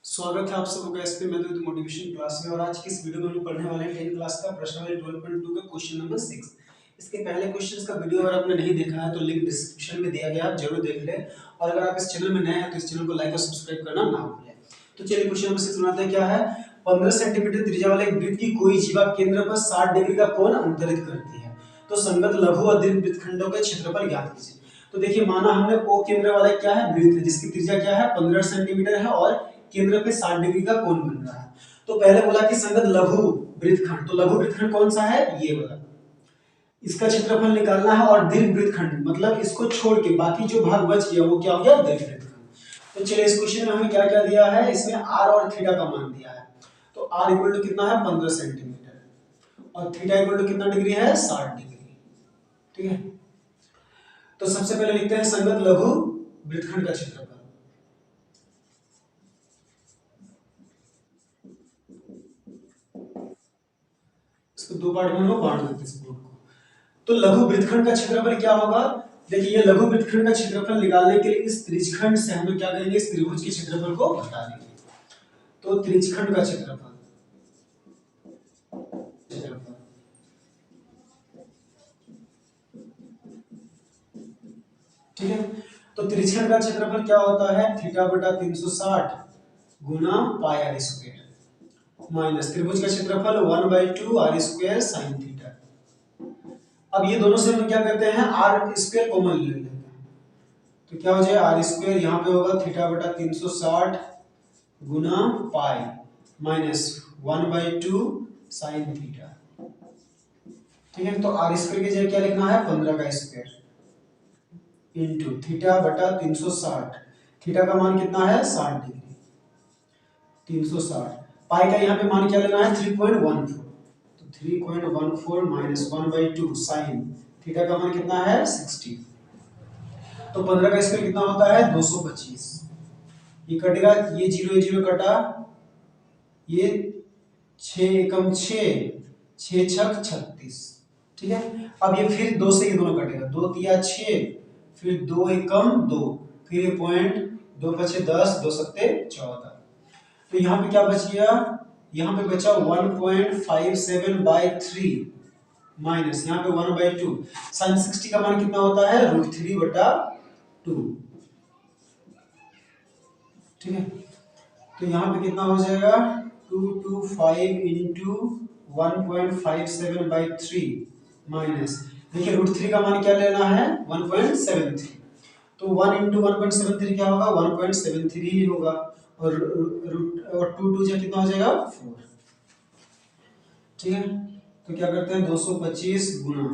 स्वागत है आप सबका एसपी मैथमेटिक्स मोटिवेशन क्लास में। और आज की इस वीडियो में हम पढ़ने वाले हैं 10th क्लास का प्रश्नावली 12.2 का क्वेश्चन नंबर 6। इसके पहले क्वेश्चंस का वीडियो अगर आपने नहीं देखा है तो लिंक डिस्क्रिप्शन में दिया गया है, आप जरूर देख लें। और अगर आप इस चैनल में नए हैं तो इस चैनल को लाइक और सब्सक्राइब करना ना भूलें। तो चलिए क्वेश्चन नंबर 6 बनाते हैं। क्या है? 15 सेंटीमीटर त्रिज्या वाले एक वृत्त की कोई जीवा केंद्र पर 60 डिग्री का कोण अंतरित करती है, तो संगत लघु और दीर्घ वृत्तखंडों के क्षेत्रफल ज्ञात कीजिए। तो देखिए, माना हमने O केंद्र वाला क्या है वृत्त, जिसकी त्रिज्या क्या है 15 सेंटीमीटर है और केंद्र पे 60 डिग्री का कोण बन रहा है। तो पहले बोला कि संगत लघु वृत्तखंड, तो लघु वृत्तखंड कौन सा है? ये वाला। इसका क्षेत्रफल निकालना है। और दीर्घ वृत्तखंड मतलब इसको छोड़ के बाकी जो भाग बच गया वो क्या हो गया? दीर्घ वृत्तखंड। तो चलिए इस क्वेश्चन में हमें क्या क्या दिया है, इसमें r और थीटा का मान दिया है। तो r इक्वल टू कितना है 15 सेंटीमीटर और थीटा इक्वल टू कितना डिग्री है 60 डिग्री। ठीक है, तो सबसे पहले लिखते हैं संगत लघु वृत्तखंड का क्षेत्रफल। इसको दो पार्ट में हम लोग बांट देते हैं इस बोर्ड को। तो लघु वृत्तखंड का क्षेत्रफल क्या होगा? देखिए, ये लघु वृत्तखंड का क्षेत्रफल निकालने के लिए इस त्रिज्यखंड से हम लोग क्या करेंगे, इस त्रिभुज के क्षेत्रफल को घटा देंगे। तो त्रिज्यखंड का क्षेत्रफल ठीक है। तो त्रिज्यखंड का क्षेत्रफल क्या होता है? थीटा बटा 360 गुना पाई आर स्क्वायर माइनस त्रिभुज का क्षेत्रफल 1/2 आर स्क्वायर साइन थीटा। अब ये दोनों से हम क्या करते हैं, आर स्क्वायर कॉमन ले लेते हैं। तो क्या हो जाएगा आर स्क्वायर, यहाँ पे होगा थीटा बटा 360 गुना पाई माइनस 1/2 साइन थीटा। ठीक है, तो आर स्क्वायर की जगह क्या लिखना है 15 का स्क्वायर इंटू थीटा बटा 360। थीटा का मान कितना है 60 डिग्री, 360। पाई का यहाँ पे मान क्या लेना है 3.14। तो 3.14 माइनस 1/2 साइन थीटा का मान कितना है 60। तो 15 का स्क्वायर कितना होता है 225। ये कटेगा, ये जीरो कटा, ये 6 एकम 6 6 छक 36। ठीक है, अब ये फिर 2 से ये दोनों कटेगा, 2 तिया 6 फिर 2 एकम 2 फिर ये पॉइंट 2 पचे 10 2 सत्ते 14। तो यहाँ पे क्या बच गया, यहाँ पे बचा 1.57/3 माइनस यहाँ पे 1/2 साइन 60 का मान कितना होता है √3/2। ठीक है, तो यहाँ पे कितना हो जाएगा 225 इंटू 1.57/3 माइनस, देखिए √3 का मान क्या लेना है 1.73। तो 1 इंटू 1.73 क्या होगा 1.73 ही होगा। और 2 जा कितना हो जाएगा 4। ठीक है, तो क्या करते हैं 225 गुना,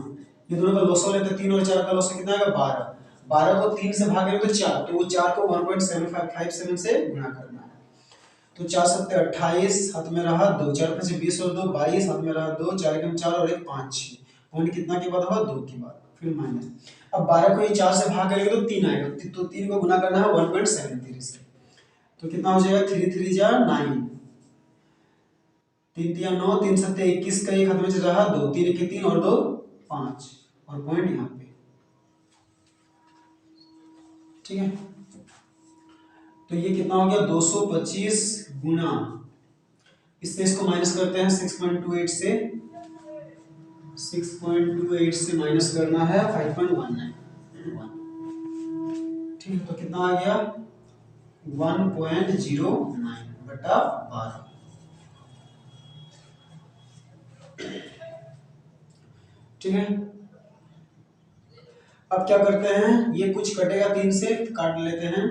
ये दोनों का लॉस लेते हैं, 3 और 4 का लॉस कितना आएगा 12। 12 को 3 से भागेंगे तो 4, तो वो 4 को 1.7557 से गुना करना है। तो 4 सत्ते 28, हाथ में रहा 2, 4 पचे 20 और 2 22, हाथ में रहा 2, 4 एकम 4 और 1 5 6। पॉइंट कितना के बाद होगा 2 के बाद, फिर माइनस। अब 12 को ये 4 से भाग करेंगे तो 3 आएगा, तो 3 को गुना करना है 1.73 से। तो कितना हो जाएगा 3 3 जा 9, 3 तिया 9, 3 सत्ते 21 का 1 हाथ में रहा 2, 3 के 3 और 2 5 और पॉइंट यहाँ पे। ठीक है, तो ये कितना हो गया 225 गुना, इससे इसको माइनस करते हैं 6.28 से, 6.28 से माइनस करना है 5.19। ठीक है, तो कितना आ गया 1.09/12। ठीक है, अब क्या करते हैं, ये कुछ कटेगा 3 से, काट लेते हैं।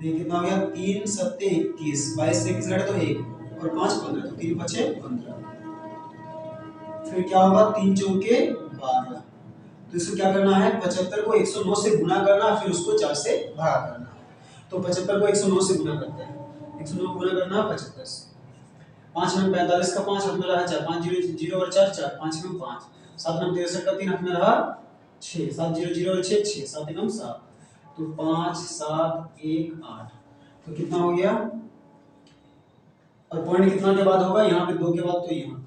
ये कितना हो गया 3 सत्ते 21, 22 से 21 घटे तो 1 और 5 15, तो 3 बचे 15। फिर क्या होगा 3 चौके 12। तो इसको क्या करना है 75 को 109 से गुना करना, फिर उसको 4 से भाग करना। तो 75 को 109 से गुना करते हैं, 109 को गुना करना 75 से। 5 में 45 का 5 हाथ में रहा 4, 5 0 0 और 4 4, 5 में 5, 7 में 63 का 3 हाथ में रहा 6, 7 0 0 और 6 6, 7 एकम 7, तो 5 7 1 8। तो कितना हो गया, और पॉइंट कितना के बाद होगा यहाँ पे 2 के बाद, तो यहाँ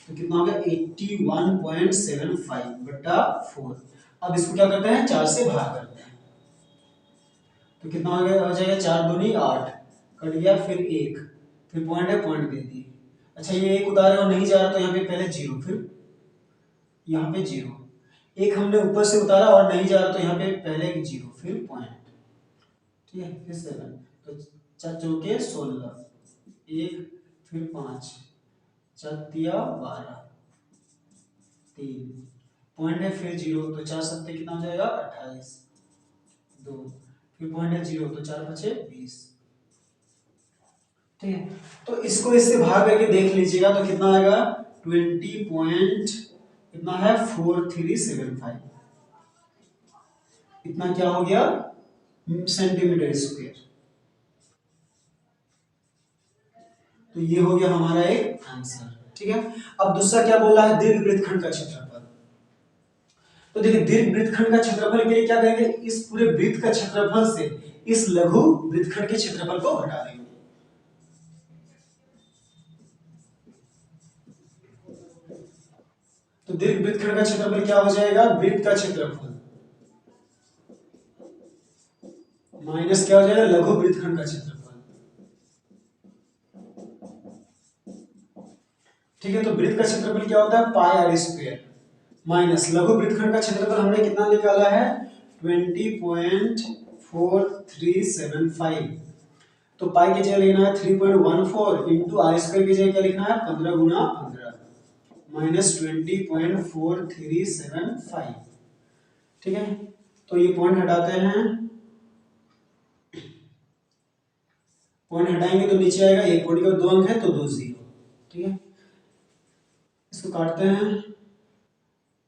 तो कितना हो गया 81.75/4। अब इसको क्या करते हैं 4 से भाग करते हैं, तो कितना हो जाएगा 4 दूनी 8, कट गया, फिर 1, फिर पॉइंट है, पॉइंट दे दिए। अच्छा ये 1 उतारे और नहीं जा रहा तो यहाँ पे पहले 0, फिर यहाँ पे 0, एक हमने ऊपर से उतारा और नहीं जा रहा तो यहाँ पे पहले 0, फिर पॉइंट, ठीक है, फिर 7, तो 4 चौके 16, 1, फिर 5, 4 तिया 12, 3, पॉइंट है, फिर 0, तो 4 सत्ते कितना हो जाएगा 28, 2, फिर पॉइंट है 0, तो 4 बचे 20, ठीक है। तो इसको इससे भाग करके देख लीजिएगा तो कितना आएगा 20 पॉइंट, कितना है 4375, इतना क्या हो गया सेंटीमीटर स्क्वायर। तो ये हो गया हमारा एक आंसर, ठीक है। अब दूसरा क्या बोला है, दीर्घ वृत्तखंड का क्षेत्रफल। तो देखिए दीर्घ वृत्तखंड का क्षेत्रफल के लिए क्या करेंगे, इस पूरे वृत्त का क्षेत्रफल से इस लघु वृत्तखंड के क्षेत्रफल को घटा देंगे। तो दीर्घ वृत्तखंड का क्षेत्रफल क्या हो जाएगा, वृत्त का क्षेत्रफल माइनस क्या हो जाएगा, लघु वृत्तखंड का क्षेत्रफल, ठीक है। तो वृत्त का क्षेत्रफल क्या होता है पाई आर स्क्वायर, माइनस लघु वृत्तखंड का क्षेत्रफल हमने कितना निकाला है 20.4375, तो पाई की जगह लिखना है 3.14 इंटू आर स्क्वायर की जगह क्या लिखना है 15 गुना 15 माइनस 20.4375, ठीक है। तो ये पॉइंट हटाते हैं, पॉइंट हटाएंगे तो नीचे आएगा, एक पॉइंट के बाद 2 अंक है तो 2 0, ठीक है। इसको काटते हैं,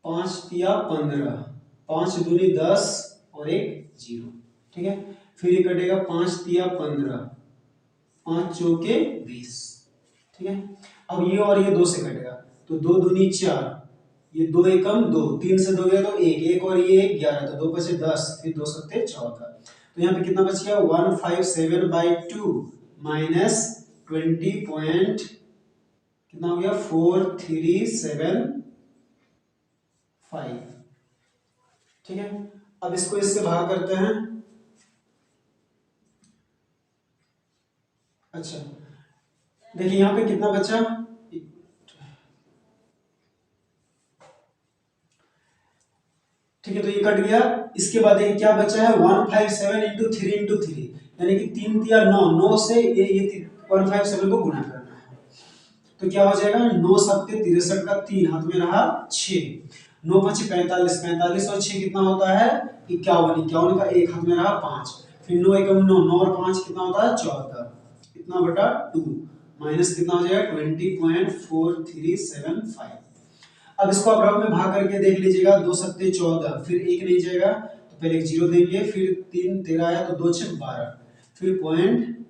5 तिया 15, 5 दूनी 10 और एक 0, ठीक है। फिर ये कटेगा 5 तिया 15, 5 चौके 20, ठीक है। अब ये और ये 2 से कटेगा तो 2 दूनी 4, ये 2 एकम 2, 3 से 2 गया तो 1, एक और ये 11, तो 2 बचे 10, फिर 2 सत्ते 14, तो यहाँ पे कितना बच गया 157/2 माइनस 20 पॉइंट कितना हो गया 4375, ठीक है। अब इसको इससे भाग करते हैं, अच्छा देखिए यहाँ पे कितना बचा, ठीक है, तो ये कट गया। इसके बाद ये क्या बचा है 157 इंटू 3 इंटू 3, यानी कि 3 तिया 9, 9 से ये 157 को गुणा करना है, तो क्या हो जाएगा 9 सत्ते 63 का 3 हाथ में रहा 6, 9 5 45, 45 और 6 कितना होता है 51, 51 का एक हाथ में रहा 5, फिर 9 एकम 9, 9 और 5 कितना होता है 14, इतना बटा 2 माइनस कितना हो जाएगा 20.4375। अब इसको आप रफ में भाग करके देख लीजिएगा, 2 सत्ते 14, फिर एक नहीं जाएगा तो पहले एक 0 देंगे, फिर 3 13 आया तो 2 6 12, फिर पॉइंट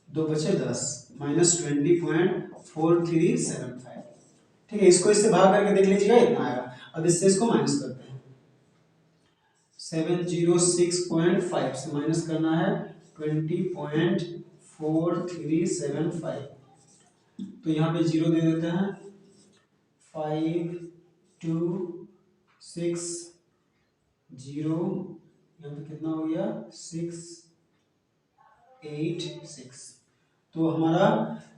2 बचे 10 माइनस 20.4375, ठीक है। इसको इससे भाग करके देख लीजिएगा, इतना आएगा। अब इससे इसको माइनस करते हैं, 706.5 से माइनस करना है 20.4375, तो यहाँ पे 0 दे देते हैं, 5 2 6 0, यहाँ पे कितना हो गया 6 8 6, तो हमारा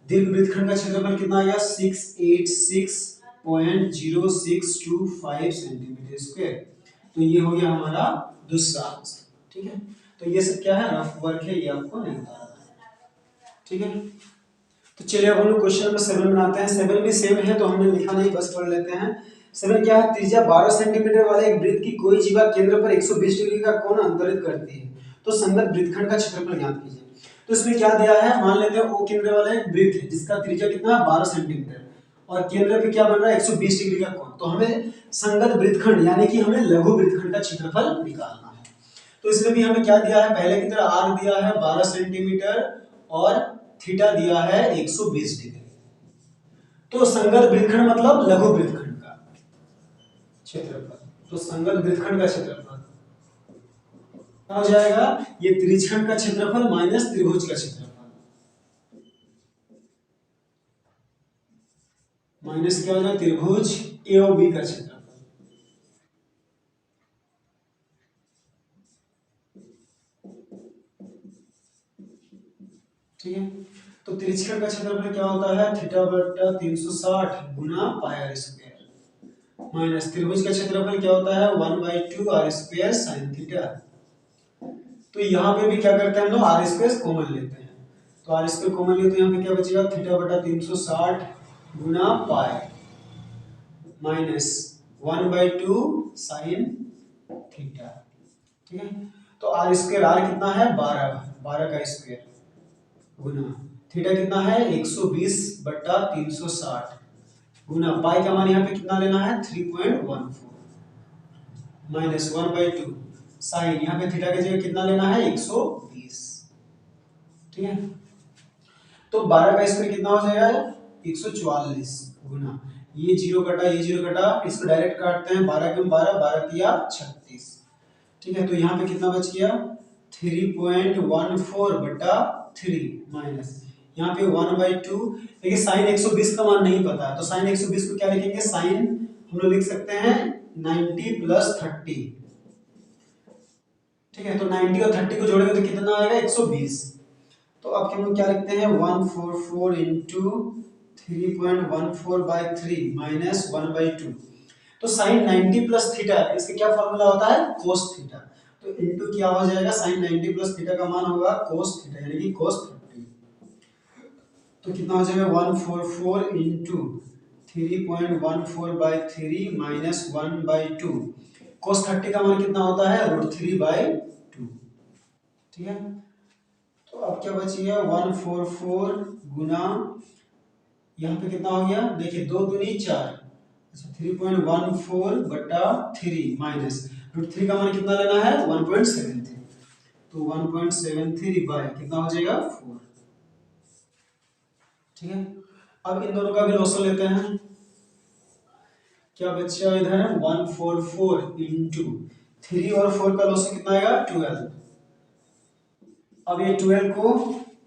दीर्घ वृत्तखंड का क्षेत्रफल कितना आ गया 686.0625 सेंटीमीटर स्क्वायर, तो ये हो गया हमारा दूसरा आंसर, ठीक है। तो ये सब क्या है रफ वर्क है, ये आपको नहीं बताना है, ठीक है। तो चलिए अब हम लोग क्वेश्चन नंबर 7 बनाते हैं। 7 भी सेम है तो हमने लिखा नहीं, बस पढ़ लेते हैं। 7 क्या है, त्रिज्या 12 सेंटीमीटर वाले एक वृत्त की कोई जीवा केंद्र पर 120 डिग्री का कोण अंतरित करती है, तो संगत वृत्तखंड का क्षेत्रफल ज्ञात कीजिए। तो इसमें क्या दिया है, मान लेते हैं O केंद्र वाला एक वृत्त है जिसका त्रिज्या कितना है 12 सेंटीमीटर और केंद्र पे क्या बन रहा है 120 डिग्री का कोण, तो हमें संगत वृत्तखंड यानी कि हमें लघु वृत्तखंड का क्षेत्रफल निकालना है। तो इसमें भी हमें क्या दिया है, पहले की तरह r दिया है 12 सेंटीमीटर और थीटा दिया है 120 डिग्री, तो संगत वृत्तखंड मतलब लघु वृत्तखंड का क्षेत्रफल, तो संगत वृत्तखंड का क्षेत्रफल क्या हो जाएगा, ये त्रिज्यखंड का क्षेत्रफल माइनस त्रिभुज का क्षेत्रफल, माइनस क्या हो जाएगा त्रिभुज ए और बी का क्षेत्रफल, ठीक है। तो तिरछेकण का क्षेत्रफल क्या होता है, थीटा बटा 360 गुना पाई आर स्क्वायर माइनस त्रिभुज का क्षेत्रफल क्या होता है 1/2 आर स्क्वायर साइन थीटा। तो यहाँ पे भी क्या करते हैं हम लोग आर स्क्वायर कॉमन लेते हैं, तो आर स्क्वायर कॉमन लिए तो यहाँ पे क्या बचेगा थीटा बटा 360 गुना पाई माइनस 1/2 साइन थीटा। ठीक है। तो आर स्क्वायर आर कितना है 12, 12 का स्क्वायर गुना थीटा कितना है 120 बटा 360 गुना पाई का मान यहाँ पे कितना लेना है 3.14 माइनस 1/2 साइन यहाँ पे थीटा की जगह कितना लेना है 120। ठीक है। तो 12 का स्क्वायर कितना हो जाएगा 144 गुना ये जीरो कटा ये जीरो कटा, इसको डायरेक्ट काटते हैं 12 के 12 12 तिया 36। ठीक है। तो यहाँ पे कितना बच गया 3.14 बटा 3 माइनस यहाँ पे 1/2। देखिए साइन 120 का मान नहीं पता है तो साइन 120 को क्या लिखेंगे साइन हम लोग लिख सकते हैं 90 + 30। ठीक है। तो 90 और 30 को जोड़ेंगे तो कितना आएगा 120। तो अब हम लोग क्या लिखते हैं 144 इंटू 3.14/3 माइनस 1/2। तो साइन 90 प्लस थीटा इसका क्या फॉर्मूला होता है कोस थीटा। तो इंटू क्या हो जाएगा साइन 90 प्लस थीटा का मान होगा कोस थीटा यानी कि कोस 30। तो कितना हो जाएगा 144 इंटू 3.14/3 माइनस 1/2। कोस 30 का मान कितना होता है √3/2। ठीक है। तो अब क्या बचेगा 144 गुना यहाँ पे कितना हो गया देखिए 2 दूनी 4, अच्छा 3.14 बटा 3 माइनस √3 का मान कितना लेना है 1.73। तो 1.73 बाय कितना हो जाएगा 4। ठीक है। अब इन दोनों का भी लॉसन लेते हैं। क्या बच्चा इधर 144 इंटू 3 और 4 का लॉसन कितना आएगा 12। अब ये 12 को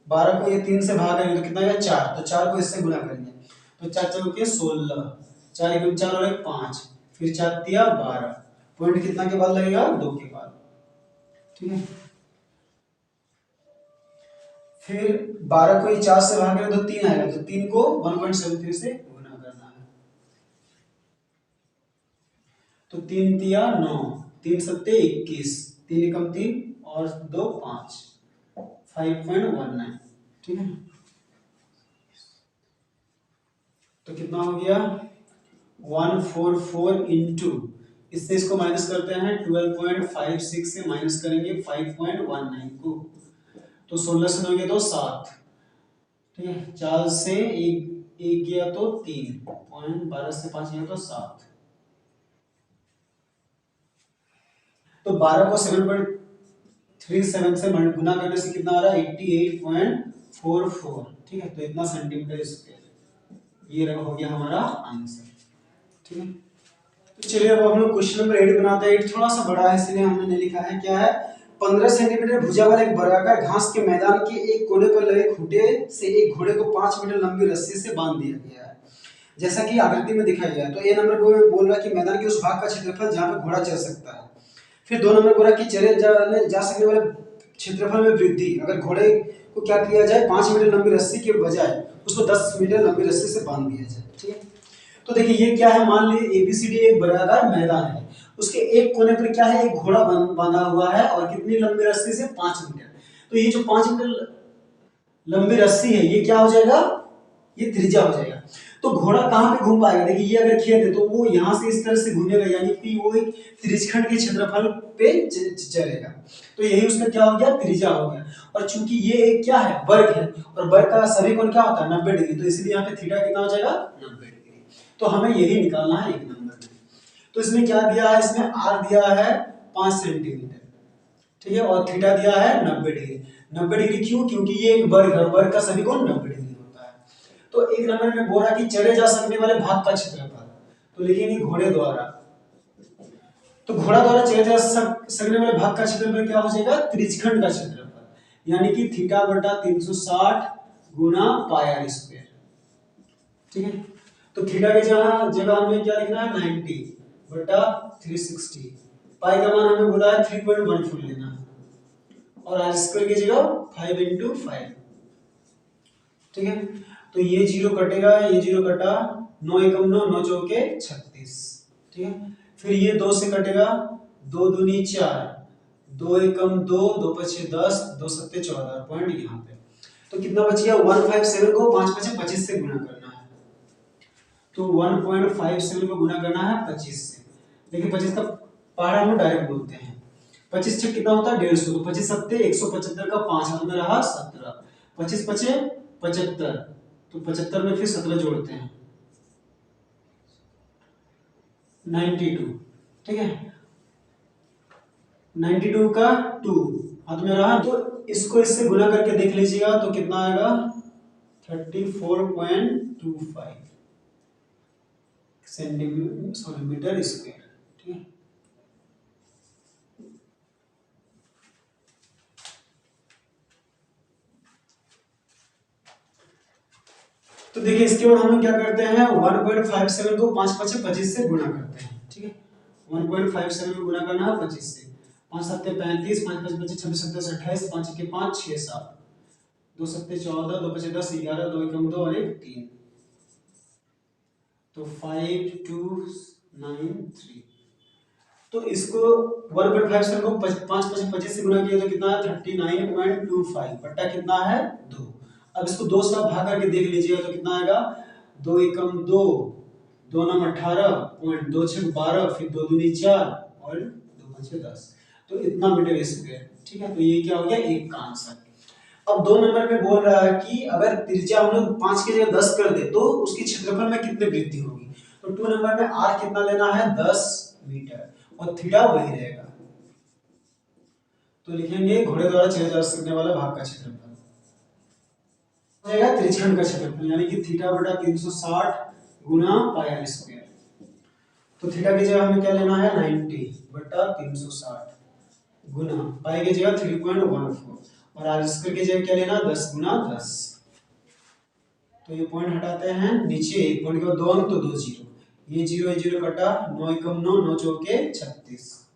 12 को ये 3 से भाग करेंगे तो कितना आएगा 4, तो 4 को इससे गुना करेंगे तो 4 4 के 16, 4 1 4 और 1 5, फिर 4 तिया 12, पॉइंट कितना के बाद लगेगा 2 के बाद। ठीक है। फिर 12 को ये 4 से भाग करें तो 3 आएगा तो 3 को 1.73 से गुना करना है तो 3 तिया 9, 3 सत्ते 21, 3 एकम 3 और 2 5, 5.19। ठीक है। तो कितना हो गया 144 इंटू इससे इसको माइनस करते हैं 12.56 से माइनस करेंगे 5.19 को तो 16 से हो गया तो 7। ठीक है। 4 से एक गया तो 3 पॉइंट 12 से 5 गया तो 7। तो 12 को 7.37 से गुना करने से कितना आ रहा है 88.44। ठीक है। तो इतना सेंटीमीटर स्क्वायर ये हो गया हमारा आंसर। ठीक है। तो चलिए अब हम लोग क्वेश्चन नंबर 8 बनाते हैं। 8 थोड़ा सा बड़ा है इसलिए हमने नहीं लिखा है। क्या है 15 सेंटीमीटर भुजा वाला एक वर्गाकार घास के मैदान के एक कोने पर लगे खूंटे से एक घोड़े को 5 मीटर लंबी रस्सी से बांध दिया गया है जैसा कि आकृति में दिखाया गया है। तो ए नंबर को बोल रहा है कि मैदान के उस भाग का क्षेत्रफल जहां पर घोड़ा चल सकता है। फिर 2 नंबर बोल रहा है कि चले जा सकने वाले क्षेत्रफल में वृद्धि अगर घोड़े को क्या किया जाए 5 मीटर लंबी रस्सी के बजाय उसको 10 मीटर लंबी रस्सी से बांध दिया जाए। ठीक है। तो देखिए ये क्या है मान लीजिए एबीसीडी एक वर्गाकार मैदान है, उसके एक कोने पर क्या है एक घोड़ा बांधा हुआ है और कितनी लंबी रस्सी से 5 मीटर। तो ये जो 5 मीटर लंबी रस्सी है ये क्या हो जाएगा ये त्रिज्या हो जाएगा। तो घोड़ा कहाँ पे घूम पाएगा देखिए ये अगर खेत है तो वो यहाँ से इस तरह से घूमेगा यानी कि वो एक त्रिज्यखंड के क्षेत्रफल पे चलेगा। तो यही उसका क्या हो गया त्रिज्या हो गया। और चूंकि ये एक क्या है वर्ग है और वर्ग का सभी कोण क्या होता है 90 डिग्री, तो इसलिए यहाँ पे थीटा कितना हो जाएगा 90 डिग्री। तो हमें यही निकालना है एक नंबर में। तो इसमें क्या दिया है इसमें आर दिया है 5 सेंटीमीटर। ठीक है। और थीटा दिया है 90 डिग्री। 90 डिग्री क्यों क्योंकि ये एक वर्ग है, वर्ग का सभी कोण 90 डिग्री होता है। तो एक नंबर में बोला कि चढ़े जा सकने वाले भाग का क्षेत्रफल, तो लिखेंगे घोड़े द्वारा। तो घोड़ा द्वारा चढ़े जा सकने वाले भाग का क्षेत्रफल क्या हो जाएगा त्रिज्यखंड का क्षेत्रफल यानी कि थीटा बटा 360 गुना पाई आर स्क्वायर। ठीक है। तो थीटा के जगह हमें क्या लिखना है 90 बटा 360, पाई का मान हमें बोला है 3.14 लेना है और आर स्क्वायर की जगह 5 × 5। ठीक है। तो ये जीरो कटेगा, ये जीरो कटा, 9 एकम 9, 9 चौके 36, ठीक है। फिर ये 2 से कटेगा, 2 दूनी 4, 2 एकम 2, 2 पचे 10, 2 सत्ते 14, पॉइंट यहाँ पे। तो कितना बच गया, 157 को 5 पचे 25 से गुना करना है। तो 1.57 को गुना करना है 25 से। देखिए 25 का पहाड़ा हम डायरेक्ट बोलते हैं। 25 से कितना होता है 150, तो 25 सत्ते 175 का 5 हाथ में रहा 17, 25 पचे 75, तो 75 में फिर 17 जोड़ते हैं 92, ठीक है। 92 का 2 हाथ में रहा, तो इसको इससे गुना करके देख लीजिएगा तो कितना आएगा 34.25 सेंटीमीटर मीटर स्क्वायर, ठीक है। तो देखिए इसके बाद हम लोग क्या करते हैं, 1.57 को 5 पचे 25 से गुना करते हैं, ठीक है। 1.57 में गुना करना है 25 से, 5 सत्ते 35, 5 पचे 25, 26 सत्ते 28, 5 के 5 6 7, 2 सत्ते 14, 2 पचे 10, 11, 2 एकम 2 और 1 3, तो 5293। तो इसको 1.57 को 5 पचे 25 से गुना किया तो कितना है 39.25 बट्टा कितना है 2। अब इसको 2 से भाग करके देख लीजिएगा तो कितना आएगा, 2 एकम 2, 2 नम 18, पॉइंट 2 छक 12, फिर 2 दूनी 4 और 2 पंचे 10, तो इतना मीटर स्क्वायर, ठीक है। तो ये क्या हो गया, एक का आंसर। अब 2 नंबर में बोल रहा है कि अगर त्रिज्या हम लोग 5 की जगह 10 कर दे तो उसकी क्षेत्रफल में कितनी वृद्धि होगी। तो 2 नंबर में r कितना लेना है 10 मीटर और थीटा वही रहेगा। तो लिखेंगे घोड़े द्वारा चले जा सकने वाला भाग का क्षेत्रफल जाएगा त्रिज्यखंड का क्षेत्रफल, यानी कि थीटा बटा 360 गुना पाई आर स्क्वायर। तो थीटा की जगह हमें क्या लेना है 90 बटा 360 गुना पाई की जगह 3.14 और आर स्क्वायर की जगह क्या लेना 10 गुना 10। तो ये पॉइंट हटाते हैं, नीचे एक पॉइंट के बाद 2 अंक तो 2 जीरो, ये जीरो कटा, 9 एकम 9, 9 चौके 36,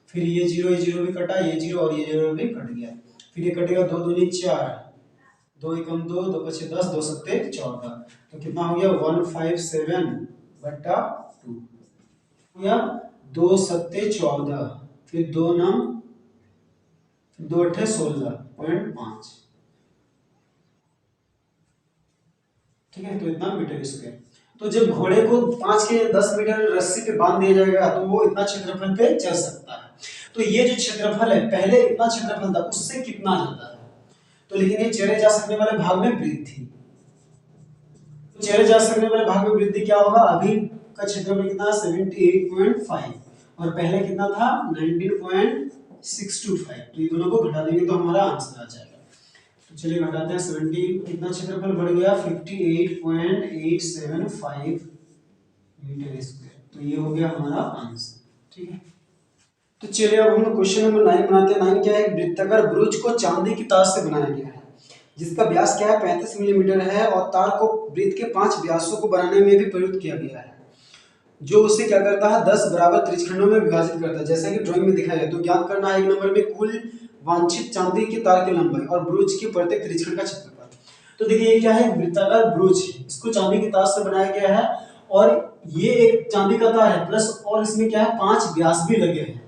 फिर ये जीरो भी कटा, ये जीरो और ये जीरो भी कट गया, फिर ये कटेगा 2 दूनी 4, 2 एकम 2, 2 पचे 10, 2 सत्ते 14, तो कितना हो गया 157 बटा 2 या 2 सत्ते 14, फिर 2 नम 2 अठे 16.5, ठीक है। तो इतना मीटर स्क्वायर। तो जब घोड़े को 5 के 10 मीटर रस्सी पे बांध दिया जाएगा तो वो इतना क्षेत्रफल पे चल सकता है। तो ये जो क्षेत्रफल है पहले इतना क्षेत्रफल था उससे कितना ज्यादा है, तो लिखेंगे चले जा सकने वाले भाग में वृद्धि। चले जा सकने वाले भाग में वृद्धि क्या होगा, अभी का क्षेत्रफल कितना 78.5 और पहले कितना था 19.625, तो ये दोनों को घटा देंगे तो हमारा आंसर आ जाएगा। तो चलिए घटाते हैं 70, कितना क्षेत्रफल बढ़ गया 58.875 मीटर स्क्वायर, तो ये हो गया हमारा आंसर, ठीक है। तो चलिए अब हम लोग क्वेश्चन नंबर 9 बनाते हैं। 9 क्या है, वृत्ताकार ब्रूच को चांदी की तार से बनाया गया है जिसका व्यास क्या है 35 मिलीमीटर है और तार को वृत्त के 5 व्यासों को बनाने में भी प्रयुक्त किया गया है, जो उसे क्या करता है 10 बराबर त्रिज्यखंडों में विभाजित करता है जैसा कि ड्राइंग में दिखाया है। तो ज्ञात करना है एक नंबर में कुल वांछित चांदी की तार की लंबाई और ब्रूच की प्रत्येक त्रिज्यखंड का क्षेत्रफल। तो देखिए ये क्या है, वृत्ताकार ब्रूच, इसको चांदी की तार से बनाया गया है और ये एक चांदी का तार है प्लस और इसमें क्या है 5 व्यास भी लगे हैं।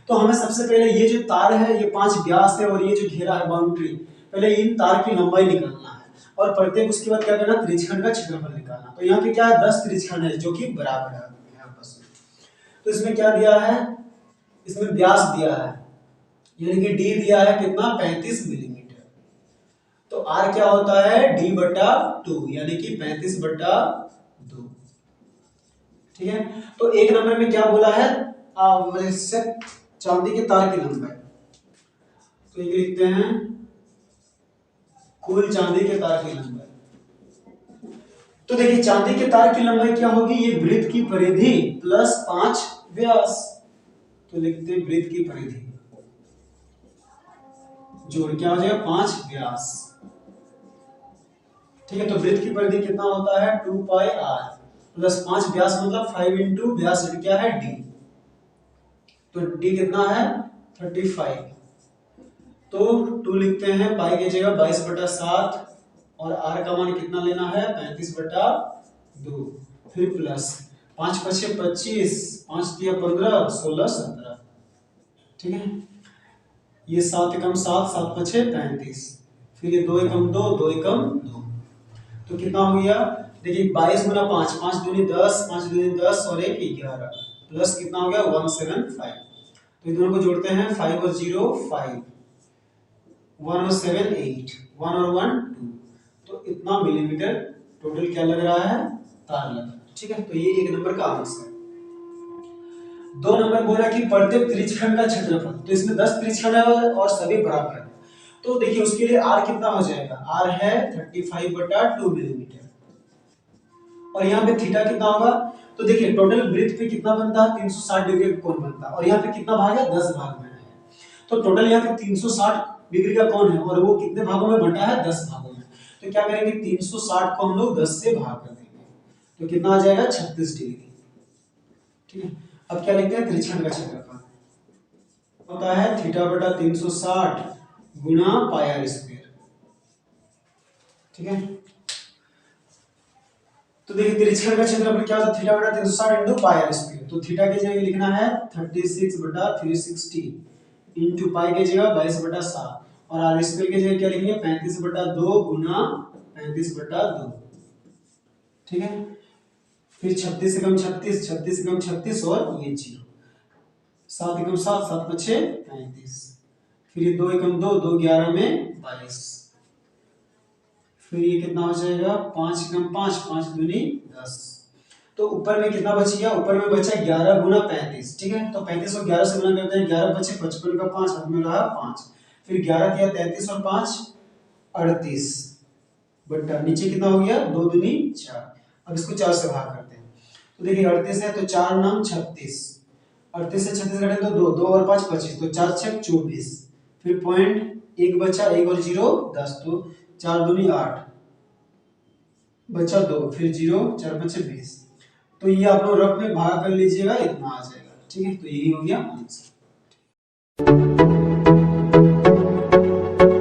तो हमें सबसे पहले ये जो तार है ये 5 व्यास है और ये जो घेरा है बाउंड्री, पहले इन तार की लंबाई निकालना है और प्रत्येक उसके बाद क्या करना त्रिज्यखंड का क्षेत्रफल निकालना। तो यहाँ पे क्या है 10 त्रिज्यखंड है जो कि बराबर है आपस में। तो इसमें क्या दिया है, इसमें व्यास दिया है यानी कि डी दिया है कितना 35 मिलीमीटर, तो आर क्या होता है डी बटा 2 यानी कि 35 बटा 2, ठीक है। तो एक नंबर में क्या बोला है चांदी के तार की लंबाई, तो ये लिखते हैं कुल चांदी के तार की लंबाई। तो देखिए चांदी के तार की लंबाई क्या होगी, ये वृत्त की परिधि प्लस 5 व्यास, तो लिखते हैं वृत्त की परिधि जोड़ क्या हो जाएगा 5 व्यास, ठीक है। तो वृत्त की परिधि कितना होता है 2 पाई आर प्लस 5 व्यास मतलब 5 इंटू व्यास क्या है डी, तो डी कितना है 35, तो 2 लिखते हैं पाई की जगह 22 बटा 7 और r का मान कितना लेना है 35/2, फिर प्लस 5 पचे 25, 5 दिया 15, 16 17, ठीक है। ये 7 एकम 7, 7 पचे 35, फिर ये 2 एकम 2, 2 एकम 2, तो कितना हो गया देखिए 22 गुना 5, 5 दूनी 10, 5 दूनी 10 और 1 11, प्लस कितना हो गया 175। तो इन दोनों को जोड़ते हैं 5 और 0 5, 1 और 7 8, 1 और 1 2, तो इतना मिलीमीटर टोटल क्या लग रहा है तार लग रहा है, ठीक है। तो ये 1 नंबर का आंसर। 2 नंबर बोला कि प्रत्येक त्रिज्यखंड का क्षेत्रफल, तो इसमें 10 त्रिज्यखंड है और सभी बराबर है, तो देखिए उसके लिए r कितना हो जाएगा, r है 35/2 मिलीमीटर, और यहाँ पे थीटा कितना होगा, तो देखिए टोटल वृत्त पे कितना बनता है 360 डिग्री का कोण बनता है, और यहाँ पे कितना भाग है 10 भाग में है, तो टोटल यहाँ पे 360 डिग्री का कोण है और वो कितने भागों में बंटा है 10 भागों में, तो क्या करेंगे 360 को हम लोग 10 से भाग कर देंगे, तो कितना आ जाएगा 36 डिग्री, ठीक है। अब क्या लिखते हैं त्रिज्यखंड का क्षेत्रफल होता है θ/360 गुणा पाई r स्क्वायर, ठीक है। तो देखिए त्रिज्यखंड का क्षेत्रफल क्या होता है θ/360 इनटू पाई r स्क्वायर, तो थीटा की जगह लिखना है 36/360 इनटू पाई की जगह 22/7 और r स्क्वायर की जगह क्या लिखेंगे 35/2 गुना 35/2, ठीक है। फिर 36 एकम 36, 36 एकम 36 और ये 0, 7 एकम 7, 7 पचे 35, फिर ये 2 एकम 2, 2 11 में 22, फिर ये कितना हो जाएगा 5 एकम 5, 5 दूनी 10, तो ऊपर में कितना बच गया, ऊपर में बचा 11 गुना 35, ठीक है। तो 35 और 11 से गुना करते हैं, 11 बचे 55 का 5 हाथ में रहा 5, फिर 11 किया 33 और 5 38, बट्टा नीचे कितना हो गया 2 दूनी 4, अब इसको 4 से भाग करते हैं, तो देखिए 38 है तो 4 9 36, 38 से 36 घटे तो 2, 2 और 5 25, तो 4 6 24, फिर पॉइंट 1 बचा 1 और 0 10, तो 4 दूनी 8 बचा 2, फिर 0 4 5 20, तो ये आप लोग रफ में भाग कर लीजिएगा, इतना आ जाएगा, ठीक है। तो यही हो गया आंसर।